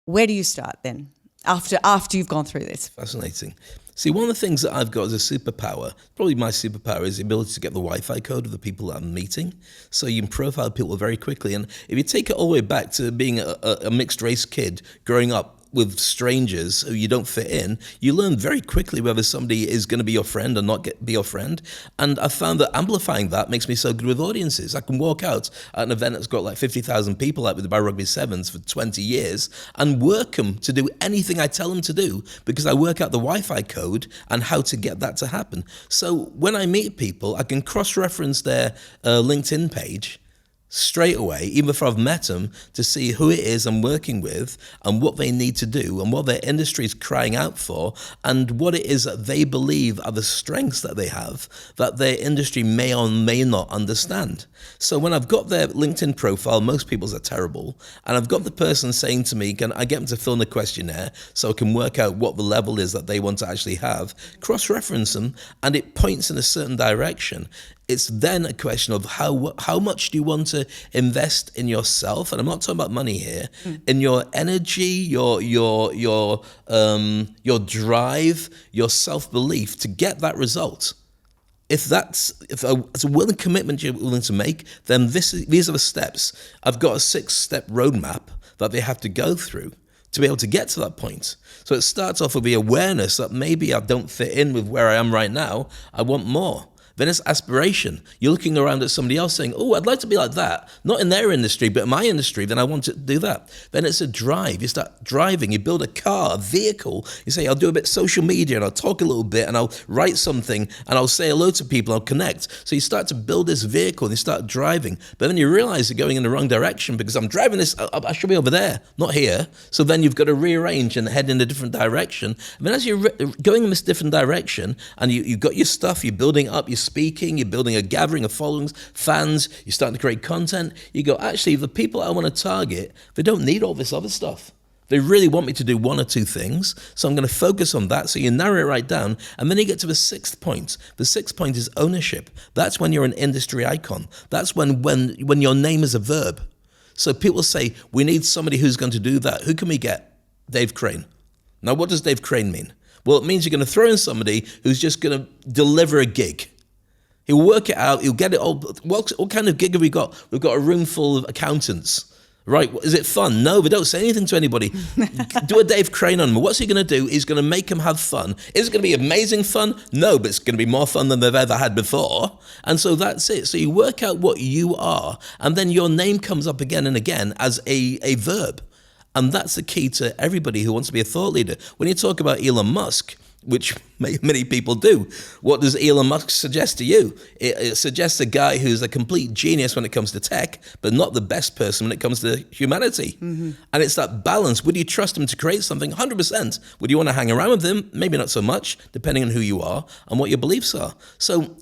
Where do you start then after you've gone through this? Fascinating. See, one of the things that I've got as a superpower, probably my superpower, is the ability to get the Wi-Fi code of the people that I'm meeting. So you can profile people very quickly. And if you take it all the way back to being a mixed race kid growing up with strangers who you don't fit in, you learn very quickly whether somebody is going to be your friend or not be your friend. And I found that amplifying that makes me so good with audiences. I can walk out at an event that's got like 50,000 people out with the Bar Rugby Sevens for 20 years and work them to do anything I tell them to do because I work out the Wi-Fi code and how to get that to happen. So when I meet people, I can cross-reference their LinkedIn page straight away, even before I've met them, to see who it is I'm working with and what they need to do and what their industry is crying out for and what it is that they believe are the strengths that they have that their industry may or may not understand. So when I've got their LinkedIn profile, most people's are terrible, and I've got the person saying to me, can I get them to fill in a questionnaire so I can work out what the level is that they want to actually have, cross-reference them, and it points in a certain direction. It's then a question of how much do you want to invest in yourself, and I'm not talking about money here, in your energy, your drive, your self-belief to get that result. If it's a willing commitment you're willing to make, then these are the steps. I've got a 6-step roadmap that they have to go through to be able to get to that point. So it starts off with the awareness that maybe I don't fit in with where I am right now. I want more. Then it's aspiration. You're looking around at somebody else saying, oh, I'd like to be like that. Not in their industry, but in my industry, then I want to do that. Then it's a drive. You start driving. You build a car, a vehicle. You say, I'll do a bit of social media and I'll talk a little bit and I'll write something and I'll say hello to people. I'll connect. So you start to build this vehicle and you start driving. But then you realize you're going in the wrong direction because I'm driving this. I should be over there, not here. So then you've got to rearrange and head in a different direction. And then as you're going in this different direction and you've got your stuff, you're building up, you're speaking, you're building a gathering of followings, fans, you're starting to create content. You go, actually, the people I want to target, they don't need all this other stuff. They really want me to do one or two things, so I'm going to focus on that. So you narrow it right down, and then you get to the sixth point. The sixth point is ownership. That's when you're an industry icon. That's when your name is a verb. So people say, we need somebody who's going to do that. Who can we get? Dave Crane. Now, what does Dave Crane mean? Well, it means you're going to throw in somebody who's just going to deliver a gig. He'll work it out. He'll get it all. What kind of gig have we got? We've got a room full of accountants. Right, is it fun? No, we don't say anything to anybody. Do a Dave Crane on them. What's he going to do? He's going to make them have fun. Is it going to be amazing fun? No, but it's going to be more fun than they've ever had before. And so that's it. So you work out what you are, and then your name comes up again and again as a verb. And that's the key to everybody who wants to be a thought leader. When you talk about Elon Musk, which many people do, what does Elon Musk suggest to you? It suggests a guy who's a complete genius when it comes to tech, but not the best person when it comes to humanity. Mm-hmm. And it's that balance. Would you trust him to create something? 100%. Would you want to hang around with him? Maybe not so much, depending on who you are and what your beliefs are. So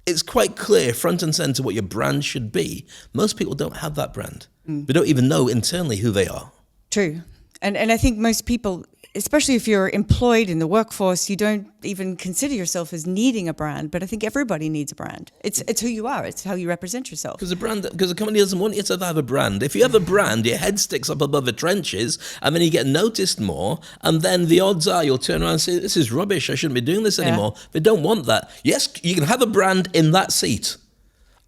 it's quite clear, front and center, what your brand should be. Most people don't have that brand. They don't even know internally who they are. True. And I think most people, especially if you're employed in the workforce, you don't even consider yourself as needing a brand. But I think everybody needs a brand. It's who you are. It's how you represent yourself. Because the company doesn't want you to have a brand. If you have a brand, your head sticks up above the trenches, and then you get noticed more. And then the odds are you'll turn around and say, "This is rubbish. I shouldn't be doing this anymore." They don't want that. Yes, you can have a brand in that seat.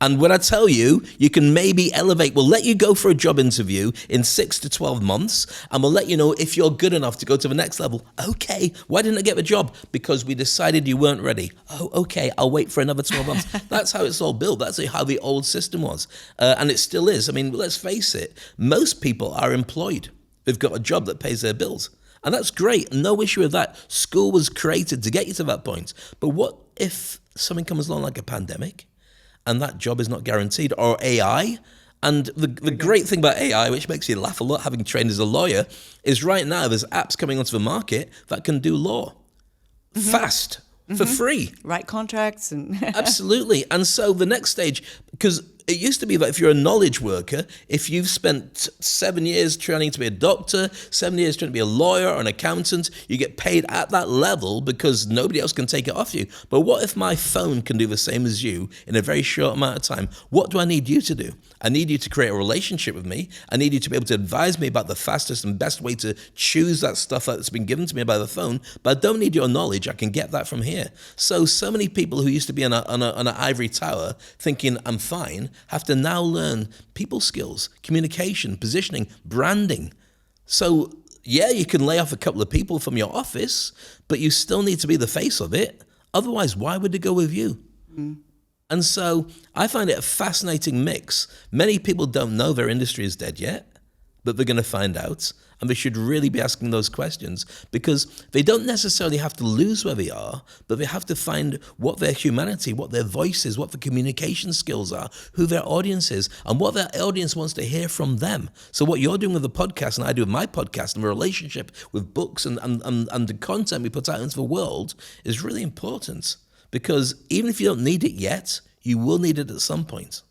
And when I tell you, you can maybe elevate, we'll let you go for a job interview in 6 to 12 months, and we'll let you know if you're good enough to go to the next level. Okay, why didn't I get the job? Because we decided you weren't ready. Oh, okay, I'll wait for another 12 months. That's how it's all built. That's how the old system was. And it still is. I mean, let's face it, most people are employed. They've got a job that pays their bills. And that's great, no issue with that. School was created to get you to that point. But what if something comes along like a pandemic? And that job is not guaranteed, or AI. And the great thing about AI, which makes you laugh a lot, having trained as a lawyer, is right now there's apps coming onto the market that can do law fast, for free. Write contracts. And Absolutely. And so the next stage, because it used to be that if you're a knowledge worker, if you've spent 7 years training to be a doctor, 7 years trying to be a lawyer or an accountant, you get paid at that level because nobody else can take it off you. But what if my phone can do the same as you in a very short amount of time? What do I need you to do? I need you to create a relationship with me. I need you to be able to advise me about the fastest and best way to choose that stuff that's been given to me by the phone. But I don't need your knowledge. I can get that from here. So many people who used to be on an ivory tower thinking I'm fine have to now learn people skills, communication, positioning, branding. So yeah, you can lay off a couple of people from your office, but you still need to be the face of it. Otherwise, why would they go with you? And so I find it a fascinating mix. Many people don't know their industry is dead yet, but they're going to find out. And they should really be asking those questions, because they don't necessarily have to lose where they are, but they have to find what their humanity, what their voice is, what the communication skills are, who their audience is, and what their audience wants to hear from them. So what you're doing with the podcast and I do with my podcast and the relationship with books and the content we put out into the world is really important, because even if you don't need it yet, you will need it at some point.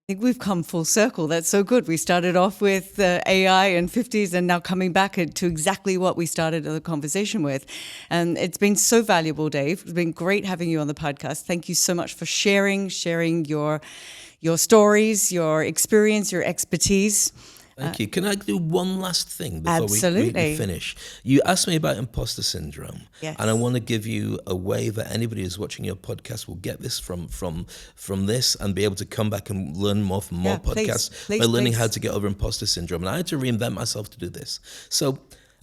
I think we've come full circle. That's so good. We started off with AI and 50s and now coming back to exactly what we started the conversation with. And it's been so valuable, Dave. It's been great having you on the podcast. Thank you so much for sharing your stories, your experience, your expertise. Thank you. Can I do one last thing before we Absolutely. finish? You asked me about imposter syndrome, Yes. and I want to give you a way that anybody who's watching your podcast will get this from this and be able to come back and learn more from more podcasts by learning how to get over imposter syndrome. And I had to reinvent myself to do this. So,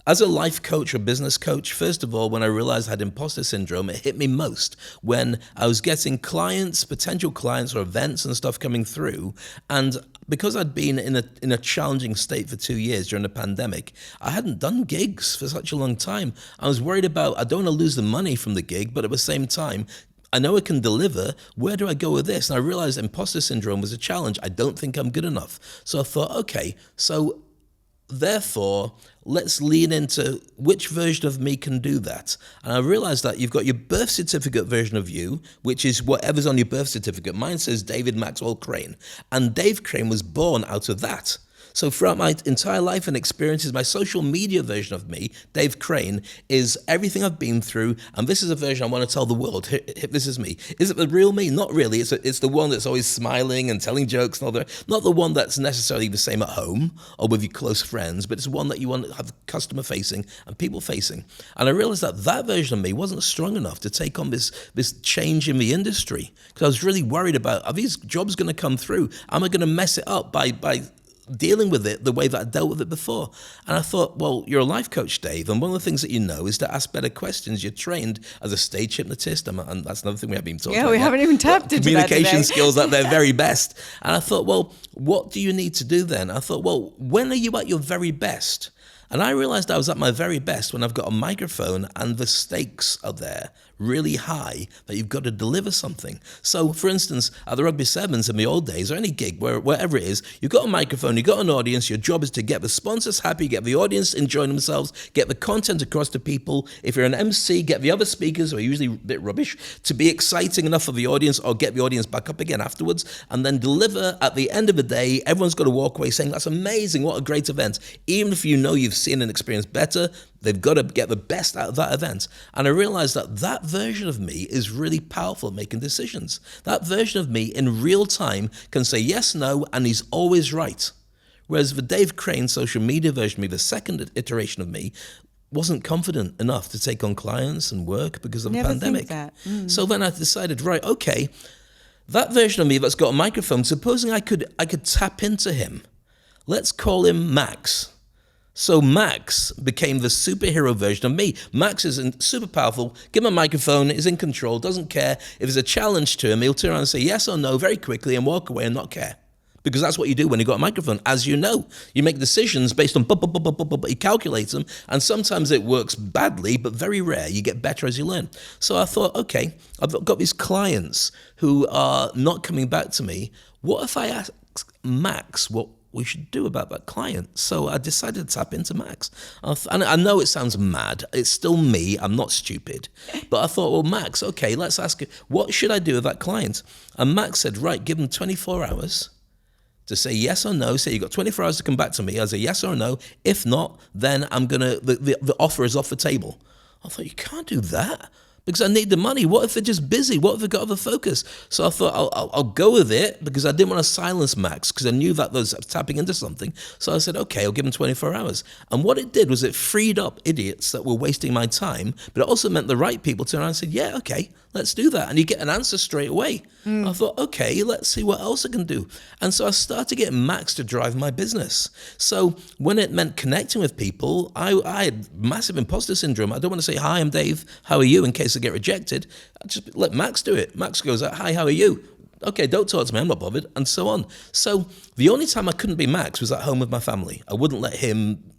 as a life coach or business coach, first of all, when I realized I had imposter syndrome, it hit me most when I was getting clients, potential clients or events and stuff coming through. And because I'd been in a challenging state for 2 years during the pandemic, I hadn't done gigs for such a long time. I was worried about, I don't want to lose the money from the gig, but at the same time, I know I can deliver. Where do I go with this? And I realized imposter syndrome was a challenge. I don't think I'm good enough. So I thought, okay, so therefore, let's lean into which version of me can do that. And I realized that you've got your birth certificate version of you, which is whatever's on your birth certificate. Mine says David Maxwell Crane. And Dave Crane was born out of that. So throughout my entire life and experiences, my social media version of me, Dave Crane, is everything I've been through. And this is a version I want to tell the world. This is me. Is it the real me? Not really. It's the one that's always smiling and telling jokes and all that. Not the one that's necessarily the same at home or with your close friends, but it's one that you want to have customer facing and people facing. And I realized that that version of me wasn't strong enough to take on this change in the industry, because I was really worried about, are these jobs going to come through? Am I going to mess it up by dealing with it the way that I dealt with it before? And I thought, well, you're a life coach, Dave, and one of the things that you know is to ask better questions. You're trained as a stage hypnotist, and that's another thing we haven't even talked about. Yeah, we haven't even tapped into that communication skills at their very best. And I thought, well, what do you need to do then? I thought, well, when are you at your very best? And I realized I was at my very best when I've got a microphone and the stakes are there really high, that you've got to deliver something. So, for instance, at the Rugby Sevens in the old days, or any gig, wherever it is, you've got a microphone, you've got an audience, your job is to get the sponsors happy, get the audience enjoying themselves, get the content across to people. If you're an MC, get the other speakers, who are usually a bit rubbish, to be exciting enough for the audience, or get the audience back up again afterwards, and then deliver at the end of the day. Everyone's got to walk away saying, that's amazing, what a great event. Even if you know you've seen and experienced better, they've got to get the best out of that event. And I realized that version of me is really powerful at making decisions. That version of me in real time can say yes, no, and he's always right. Whereas the Dave Crane social media version of me, the second iteration of me, wasn't confident enough to take on clients and work because of the pandemic. So then I decided, right, okay, that version of me that's got a microphone, supposing I could tap into him. Let's call him Max. So Max became the superhero version of me. Max is super powerful, give him a microphone, is in control, doesn't care. If there's a challenge to him, he'll turn around and say yes or no very quickly and walk away and not care. Because that's what you do when you've got a microphone. As you know, you make decisions based on but you calculate them, and sometimes it works badly, but very rare. You get better as you learn. So I thought, okay, I've got these clients who are not coming back to me. What if I ask Max what we should do about that client? So I decided to tap into Max. And I know it sounds mad. It's still me. I'm not stupid. But I thought, well, Max, okay, let's ask you, what should I do with that client? And Max said, right, give them 24 hours to say yes or no. Say, you've got 24 hours to come back to me. I say yes or no. If not, then I'm going to, the offer is off the table. I thought, you can't do that, because I need the money. What if they're just busy? What if they've got other focus? So I thought, I'll go with it, because I didn't want to silence Max, because I knew that was tapping into something. So I said, okay, I'll give him 24 hours. And what it did was it freed up idiots that were wasting my time, but it also meant the right people turned around and said, yeah, okay, let's do that. And you get an answer straight away. I thought, okay, let's see what else I can do. And so I started getting Max to drive my business. So when it meant connecting with people, I had massive imposter syndrome. I don't want to say, hi, I'm Dave, how are you, in case I get rejected. I just let Max do it. Max goes, hi, how are you? Okay, don't talk to me, I'm not bothered, and so on. So the only time I couldn't be Max was at home with my family. I wouldn't let him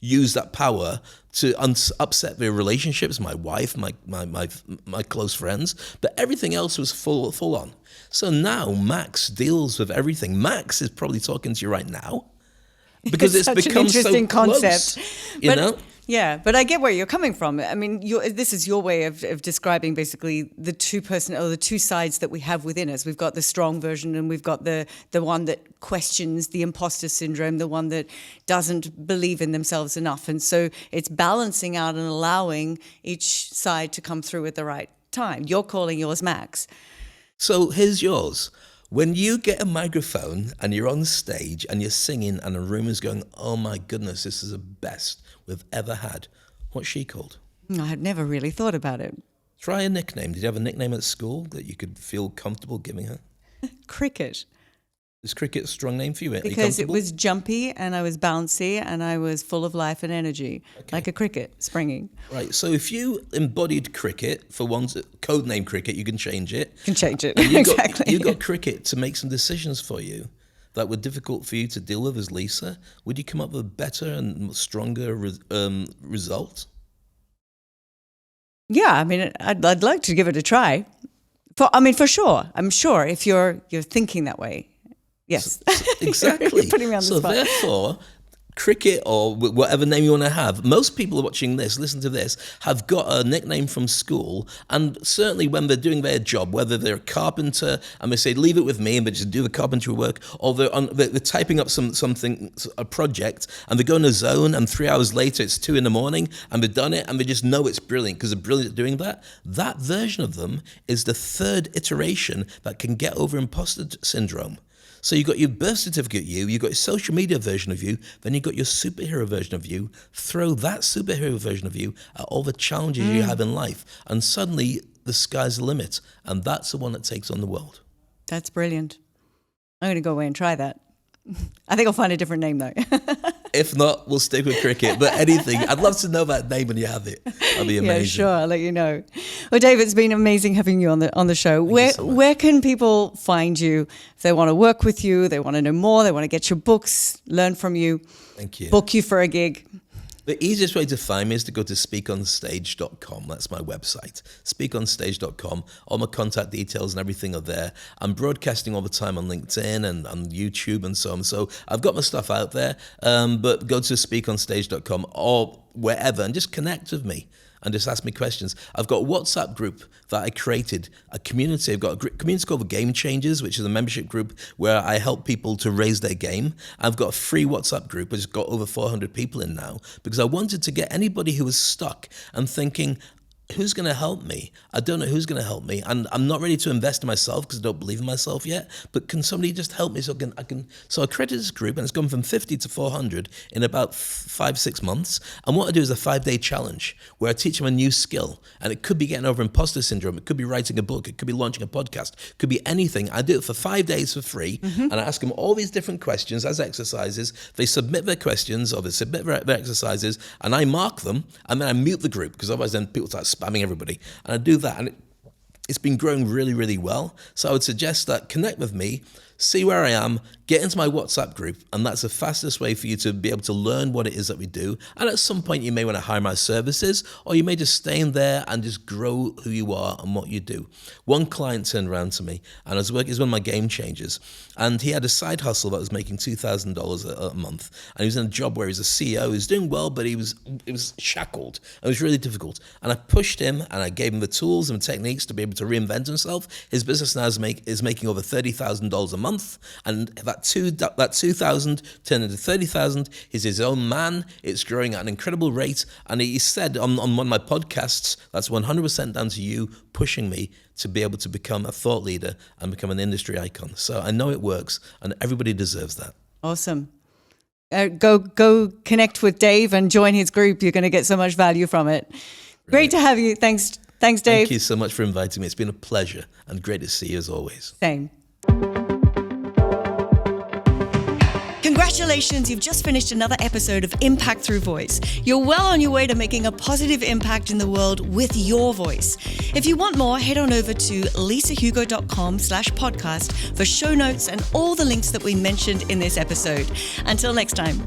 use that power to upset their relationships, my wife, my close friends, but everything else was full on. So now Max deals with everything. Max is probably talking to you right now, because it's such become an interesting so close, concept. you know? Yeah, but I get where you're coming from. I mean, this is your way of describing basically the two sides that we have within us. We've got the strong version, and we've got the one that questions the imposter syndrome, the one that doesn't believe in themselves enough. And so it's balancing out and allowing each side to come through at the right time. You're calling yours Max. So here's yours. When you get a microphone and you're on stage and you're singing and a room is going, oh my goodness, this is the best we've ever had. What's she called? I had never really thought about it. Try a nickname. Did you have a nickname at school that you could feel comfortable giving her? Cricket. Is cricket a strong name for you? Because it was jumpy and I was bouncy and I was full of life and energy, like a cricket springing. Right, so if you embodied cricket, for one's code name cricket, you can change it. Can change it, You got cricket to make some decisions for you that were difficult for you to deal with as Lisa. Would you come up with a better and stronger result? Yeah, I mean, I'd like to give it a try. For sure. I'm sure if you're thinking that way. Yes. Exactly. You're putting me on the so spot. Therefore, cricket or whatever name you want to have, most people watching this, listen to this, have got a nickname from school, and certainly when they're doing their job, whether they're a carpenter and they say, leave it with me, and they just do the carpentry work, or they're typing up a project, and they go in a zone, and 3 hours later it's 2 a.m, and they've done it, and they just know it's brilliant because they're brilliant at doing that. That version of them is the third iteration that can get over imposter syndrome. So you've got your birth certificate you've got your social media version of you, then you've got your superhero version of you. Throw that superhero version of you at all the challenges you have in life, and suddenly the sky's the limit, and that's the one that takes on the world. That's brilliant. I'm going to go away and try that. I think I'll find a different name though. If not, we'll stick with cricket. But anything, I'd love to know that name when you have it. That'd be amazing. Yeah, sure. I'll let you know. Well, Dave, it's been amazing having you on the show. Where can people find you if they want to work with you, they want to know more, they want to get your books, learn from you? Thank you. Book you for a gig? The easiest way to find me is to go to speakonstage.com. That's my website, speakonstage.com. All my contact details and everything are there. I'm broadcasting all the time on LinkedIn and on YouTube and so on. So I've got my stuff out there, but go to speakonstage.com or wherever and just connect with me and just ask me questions. I've got a WhatsApp group that I created, a community. I've got a community called the Game Changers, which is a membership group where I help people to raise their game. I've got a free WhatsApp group, which has got over 400 people in now, because I wanted to get anybody who was stuck and thinking, who's going to help me? I don't know who's going to help me, and I'm not ready to invest in myself because I don't believe in myself yet. But can somebody just help me so I can? So I created this group, and it's gone from 50 to 400 in about 5-6 months. And what I do is a 5-day challenge where I teach them a new skill, and it could be getting over imposter syndrome, it could be writing a book, it could be launching a podcast, it could be anything. I do it for 5 days for free, and I ask them all these different questions as exercises. They submit their questions or they submit their exercises, and I mark them, and then I mute the group because otherwise then people start spamming everybody, and I do that, and it's been growing really, really well. So I would suggest that connect with me, see where I am, get into my WhatsApp group, and that's the fastest way for you to be able to learn what it is that we do. And at some point you may want to hire my services, or you may just stay in there and just grow who you are and what you do. One client turned around to me, and he's one of my game changers, and he had a side hustle that was making $2,000 a month, and he was in a job where he was a CEO. He was doing well, but it was shackled. It was really difficult, and I pushed him, and I gave him the tools and techniques to be able to reinvent himself. His business now is making over $30,000 a month, and that 2,000 turned into 30,000. He's his own man. It's growing at an incredible rate, and he said on one of my podcasts, that's 100% down to you pushing me to be able to become a thought leader and become an industry icon. So I know it works, and everybody deserves that. Awesome. Go connect with Dave and join his group. You're going to get so much value from it. Great to have you. Thanks, Dave. Thank you so much for inviting me. It's been a pleasure and great to see you as always. Same. Congratulations, you've just finished another episode of Impact Through Voice. You're well on your way to making a positive impact in the world with your voice. If you want more, head on over to lisahugo.com/podcast for show notes and all the links that we mentioned in this episode. Until next time.